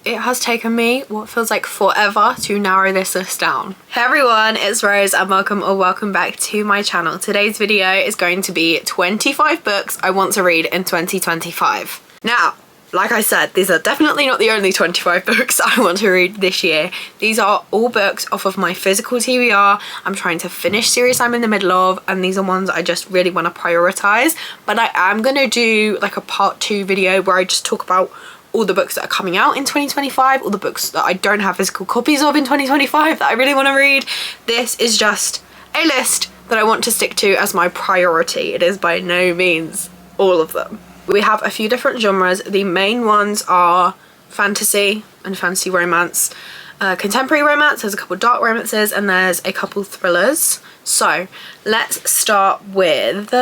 it has taken me what feels like forever to narrow this list down. Hey everyone, it's Rose and welcome back to my channel. Today's video is going to be 25 books I want to read in 2025. Now, like I said, these are definitely not the only 25 books I want to read this year. These are all books off of my physical TBR. I'm trying to finish series I'm in the middle of, and these are ones I just really want to prioritize. But I am going to do like a part 2 video where I just talk about all the books that are coming out in 2025, all the books that I don't have physical copies of in 2025 that I really want to read. This is just a list that I want to stick to as my priority. It is by no means all of them. We have a few different genres. The main ones are fantasy and fantasy romance, contemporary romance, there's a couple dark romances, and there's a couple thrillers. So let's start with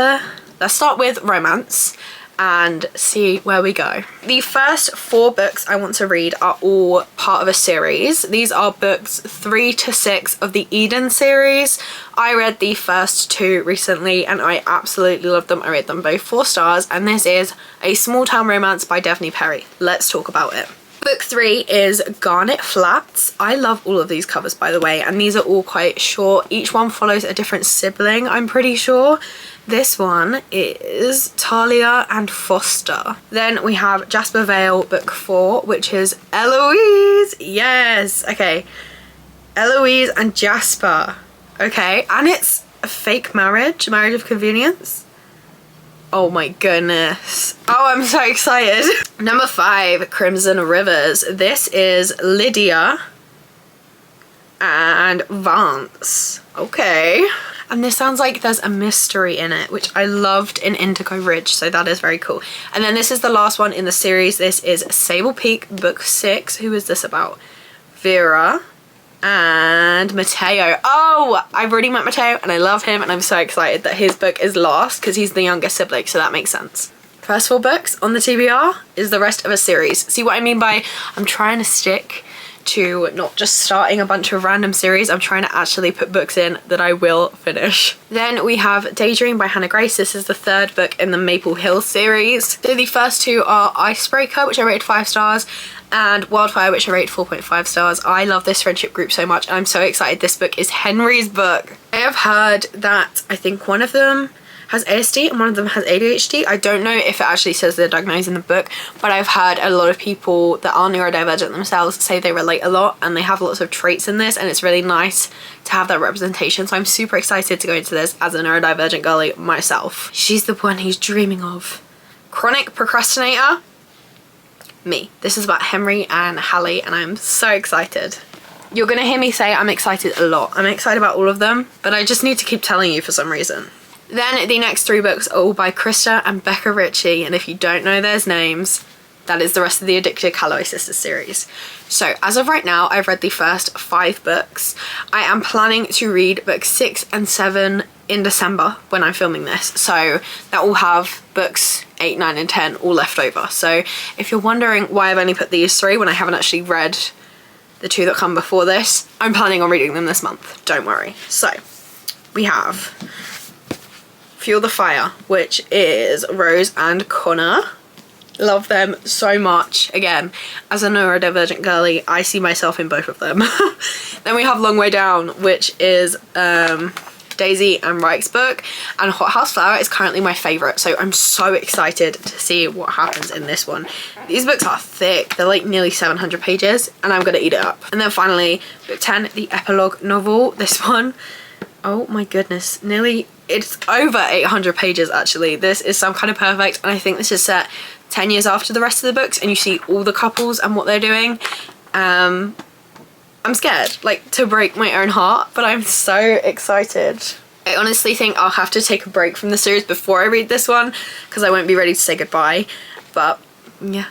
romance and see where we go. The first 4 books I want to read are all part of a series. These are books 3 to 6 of the Eden series. I read the first 2 recently and I absolutely loved them. I rate them both 4 stars, and this is A Small Town Romance by Daphne Perry. Let's talk about it. Book 3 is Garnet Flats. I love all of these covers, by the way, and these are all quite short. Each one follows a different sibling, I'm pretty sure. This one is Talia and Foster. Then we have Jasper Vale, book 4, which is Eloise. Yes, okay. Eloise and Jasper. Okay, and it's a fake marriage of convenience. Oh my goodness. Oh, I'm so excited. Number 5, Crimson Rivers. This is Lydia and Vance. Okay. And this sounds like there's a mystery in it, which I loved in Indigo Ridge, so that is very cool. And then this is the last one in the series. This is Sable Peak, book 6. Who is this about? Vera and Mateo. Oh, I've already met Mateo and I love him, and I'm so excited that his book is last because he's the youngest sibling, so that makes sense. First 4 books on the TBR is the rest of a series. See what I mean by I'm trying to stick to not just starting a bunch of random series. I'm trying to actually put books in that I will finish. Then we have Daydream by Hannah Grace. This is the 3rd book in the Maple Hill series. So the first 2 are Icebreaker, which I rated 5 stars, and Wildfire, which I rate 4.5 stars. I love this friendship group so much and I'm so excited. This book is Henry's book. I have heard that I think one of them has ASD and one of them has ADHD. I don't know if it actually says they're diagnosed in the book, but I've heard a lot of people that are neurodivergent themselves say they relate a lot and they have lots of traits in this, and it's really nice to have that representation. So I'm super excited to go into this as a neurodivergent girly myself. She's the one he's dreaming of. Chronic Procrastinator. Me. This is about Henry and Hallie and I'm so excited. You're gonna hear me say I'm excited a lot. I'm excited about all of them, but I just need to keep telling you for some reason. Then the next 3 books are all by Krista and Becca Ritchie, and if you don't know those names, that is the rest of the Addicted Calloway Sisters series. So as of right now, I've read the first 5 books. I am planning to read books 6 and 7 in December when I'm filming this, so that will have books 8, 9 and 10 all left over. So if you're wondering why I've only put these 3 when I haven't actually read the 2 that come before this, I'm planning on reading them this month, don't worry. So we have Fuel the Fire, which is Rose and Connor. Love them so much. Again, as a neurodivergent girly, I see myself in both of them. Then we have Long Way Down, which is Daisy and Reich's book, and Hot House Flower is currently my favourite, so I'm so excited to see what happens in this one. These books are thick, they're like nearly 700 pages and I'm gonna eat it up. And then finally, book 10, the epilogue novel. This one, oh my goodness, it's over 800 pages actually. This is Some Kind of Perfect, and I think this is set 10 years after the rest of the books, and you see all the couples and what they're doing. I'm scared, like, to break my own heart, but I'm so excited. I honestly think I'll have to take a break from the series before I read this one because I won't be ready to say goodbye. But yeah,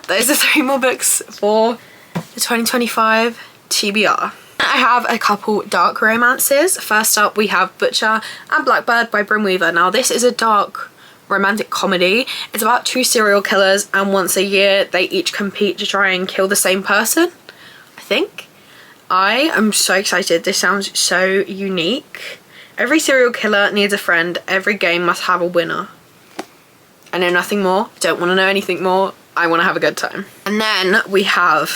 those are 3 more books for the 2025 TBR. I have a couple dark romances. First up, we have Butcher and Blackbird by Brim Weaver. Now, this is a dark romantic comedy. It's about 2 serial killers, and once a year they each compete to try and kill the same person, I think. I am so excited. This sounds so unique. Every serial killer needs a friend. Every game must have a winner. I know nothing more. Don't want to know anything more. I want to have a good time. And then we have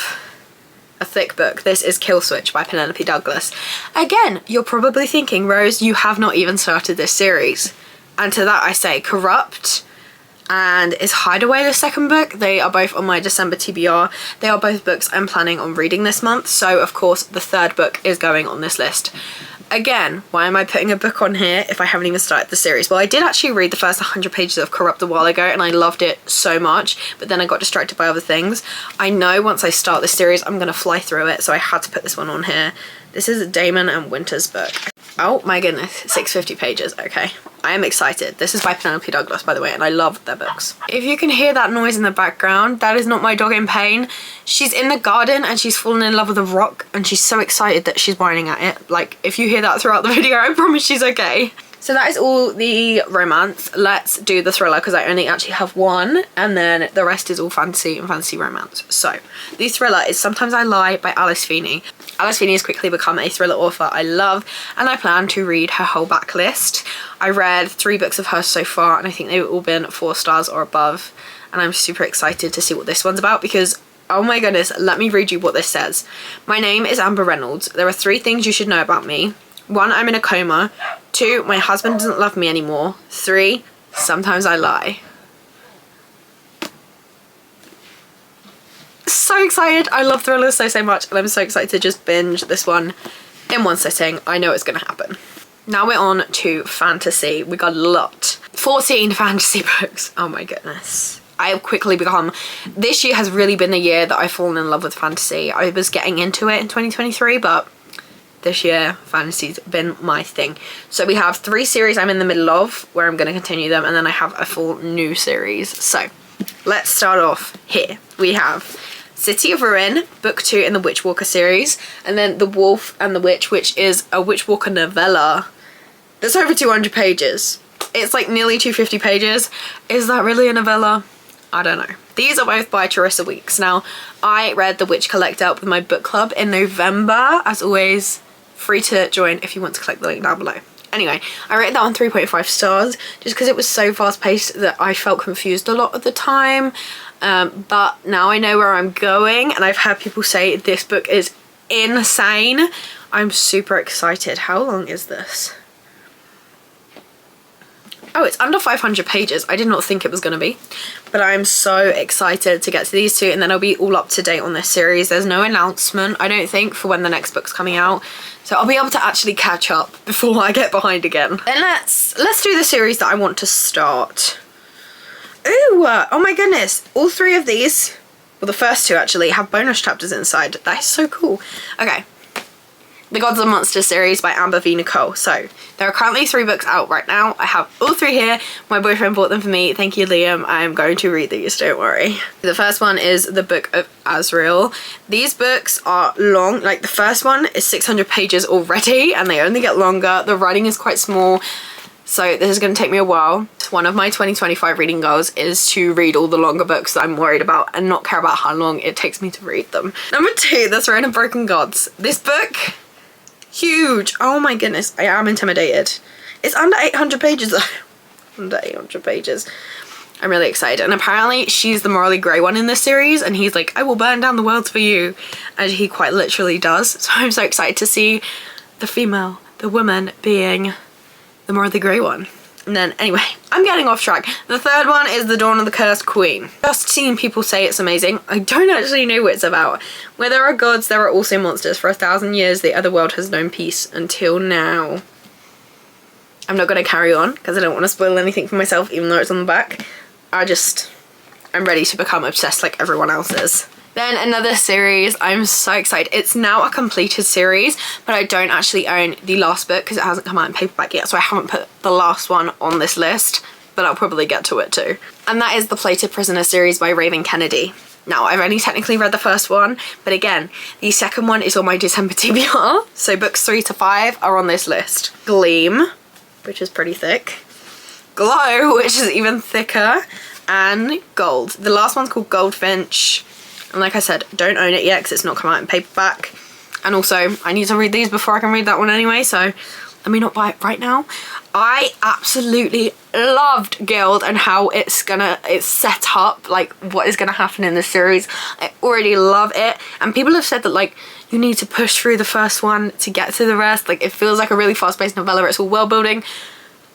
a thick book. This is Kill Switch by Penelope Douglas. Again, you're probably thinking, Rose, you have not even started this series. And to that I say Corrupt and is Hideaway the second book. They are both on my December TBR. They are both books I'm planning on reading this month. So of course the third book is going on this list. Again, why am I putting a book on here if I haven't even started the series? Well, I did actually read the first 100 pages of Corrupt a while ago and I loved it so much, but then I got distracted by other things. I know once I start this series, I'm going to fly through it, so I had to put this one on here. This is Damon and Winter's book. Oh my goodness, 650 pages, okay. I am excited. This is by Penelope Douglas, by the way, and I love their books. If you can hear that noise in the background, that is not my dog in pain. She's in the garden and she's fallen in love with a rock and she's so excited that she's whining at it. Like, if you hear that throughout the video, I promise she's okay. So that is all the romance. Let's do the thriller because I only actually have one and then the rest is all fantasy and fantasy romance. So the thriller is Sometimes I Lie by Alice Feeney. Alice Feeney has quickly become a thriller author I love and I plan to read her whole backlist. I read 3 books of hers so far and I think they've all been 4 stars or above, and I'm super excited to see what this one's about because, oh my goodness, let me read you what this says. My name is Amber Reynolds. There are 3 things you should know about me. 1, I'm in a coma. 2, my husband doesn't love me anymore. 3, sometimes I lie. So excited. I love thrillers so much and I'm so excited to just binge this one in one sitting. I know it's gonna happen. Now we're on to fantasy. We got a lot. 14 fantasy books. Oh my goodness. I have quickly become, this year has really been the year that I've fallen in love with fantasy. I was getting into it in 2023, but this year fantasy's been my thing. So we have 3 series I'm in the middle of where I'm going to continue them, and then I have a full new series. So let's start off here. We have City of Ruin, book 2 in the Witchwalker series, and then The Wolf and the Witch, which is a Witchwalker novella that's over 200 pages. It's like nearly 250 pages. Is that really a novella? I don't know. These are both by Charissa Weeks. Now, I read The Witch Collector with my book club in November. As always, free to join if you want to click the link down below. Anyway, I rated that on 3.5 stars just because it was so fast paced that I felt confused a lot of the time. But now I know where I'm going and I've heard people say this book is insane. I'm super excited. How long is this? Oh, it's under 500 pages. I did not think it was going to be, but I'm so excited to get to these 2 and then I'll be all up to date on this series. There's no announcement, I don't think, for when the next book's coming out, so I'll be able to actually catch up before I get behind again. Then let's do the series that I want to start. Ooh, oh my goodness, all 3 of these, well the first 2 actually, have bonus chapters inside. That is so cool. Okay. The Gods and Monsters series by Amber V. Nicole. So there are currently 3 books out right now. I have all 3 here. My boyfriend bought them for me. Thank you, Liam. I'm going to read these, don't worry. The first one is the Book of Azrael. These books are long. Like the first one is 600 pages already and they only get longer. The writing is quite small, so this is going to take me a while. One of my 2025 reading goals is to read all the longer books that I'm worried about and not care about how long it takes me to read them. Number 2, The Throne of Broken Gods. This book, huge. Oh my goodness, I am intimidated. It's under 800 pages though. Under 800 pages. I'm really excited. And apparently she's the morally grey one in this series and he's like, I will burn down the world for you. And he quite literally does. So I'm so excited to see the woman being the morally grey one. And then anyway, I'm getting off track. The third one is The Dawn of the Cursed Queen. Just seeing people say it's amazing. I don't actually know what it's about. Where there are gods, there are also monsters. For 1,000 years, the other world has known peace until now. I'm not going to carry on because I don't want to spoil anything for myself, even though it's on the back. I'm ready to become obsessed like everyone else is. Then another series, I'm so excited. It's now a completed series, but I don't actually own the last book because it hasn't come out in paperback yet, so I haven't put the last one on this list, but I'll probably get to it too. And that is the Plated Prisoner series by Raven Kennedy. Now, I've only technically read the first one, but again, the second one is on my December TBR, so books 3 to 5 are on this list. Gleam, which is pretty thick. Glow, which is even thicker, and Gold. The last one's called Goldfinch. And like I said, don't own it yet because it's not come out in paperback. And also, I need to read these before I can read that one anyway, so let me not buy it right now. I absolutely loved Guild and how it's set up, like what is gonna happen in the series. I already love it, and people have said that like you need to push through the first one to get to the rest. Like it feels like a really fast-paced novella. It's all world building.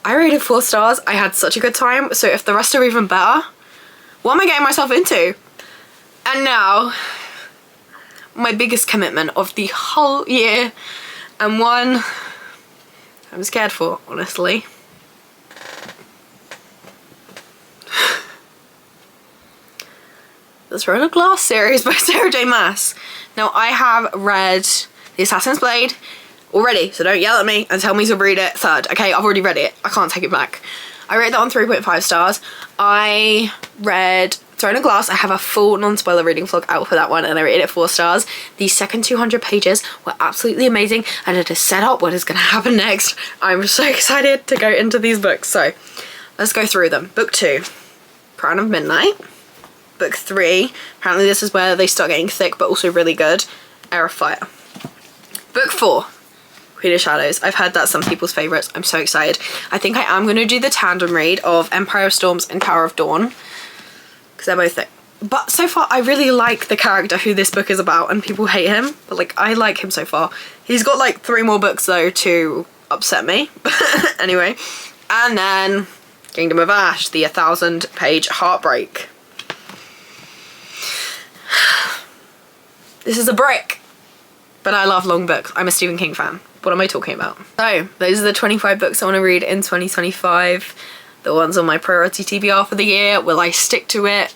I rated 4 stars. I had such a good time. So if the rest are even better, what am I getting myself into? And now, my biggest commitment of the whole year, and one I'm scared for, honestly. The Throne of Glass series by Sarah J Maas. Now I have read The Assassin's Blade already, so don't yell at me and tell me to read it third. Okay, I've already read it. I can't take it back. I rated that on 3.5 stars. I read Throne of Glass. I have a full non-spoiler reading vlog out for that one, and I rated it 4 stars. The second 200 pages were absolutely amazing, and it has set up what is going to happen next. I'm so excited to go into these books. So let's go through them. Book 2, Crown of Midnight. Book 3, apparently this is where they start getting thick but also really good, Heir of Fire. Book 4, Queen of Shadows. I've heard that's some people's favourites. I'm so excited. I think I am going to do the tandem read of Empire of Storms and Tower of Dawn, because they're both thick. But so far I really like the character who this book is about, and people hate him, but like I like him so far. He's got like 3 more books though to upset me. Anyway, and then Kingdom of Ash, the 1,000-page heartbreak. This is a brick, but I love long books. I'm a Stephen King fan. What am I talking about? So those are the 25 books I want to read in 2025. The ones on my priority TBR for the year. Will I stick to it?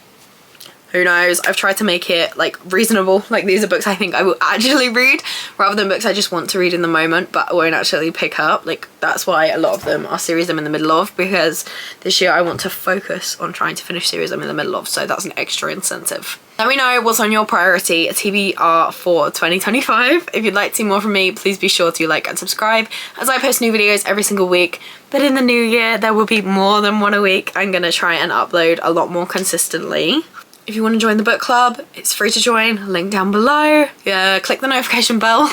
Who knows? I've tried to make it like reasonable. Like these are books I think I will actually read, rather than books I just want to read in the moment but I won't actually pick up. Like that's why a lot of them are series I'm in the middle of, because this year I want to focus on trying to finish series I'm in the middle of, so that's an extra incentive. Let me know what's on your priority TBR for 2025. If you'd like to see more from me, please be sure to like and subscribe, as I post new videos every single week. But in the new year there will be more than one a week. I'm gonna try and upload a lot more consistently. If you want to join the book club, it's free to join, link down below. Yeah, click the notification bell.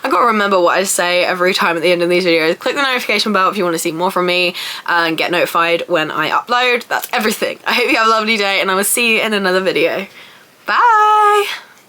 I've got to remember what I say every time at the end of these videos. Click the notification bell if you want to see more from me and get notified when I upload. That's everything. I hope you have a lovely day, and I will see you in another video. Bye!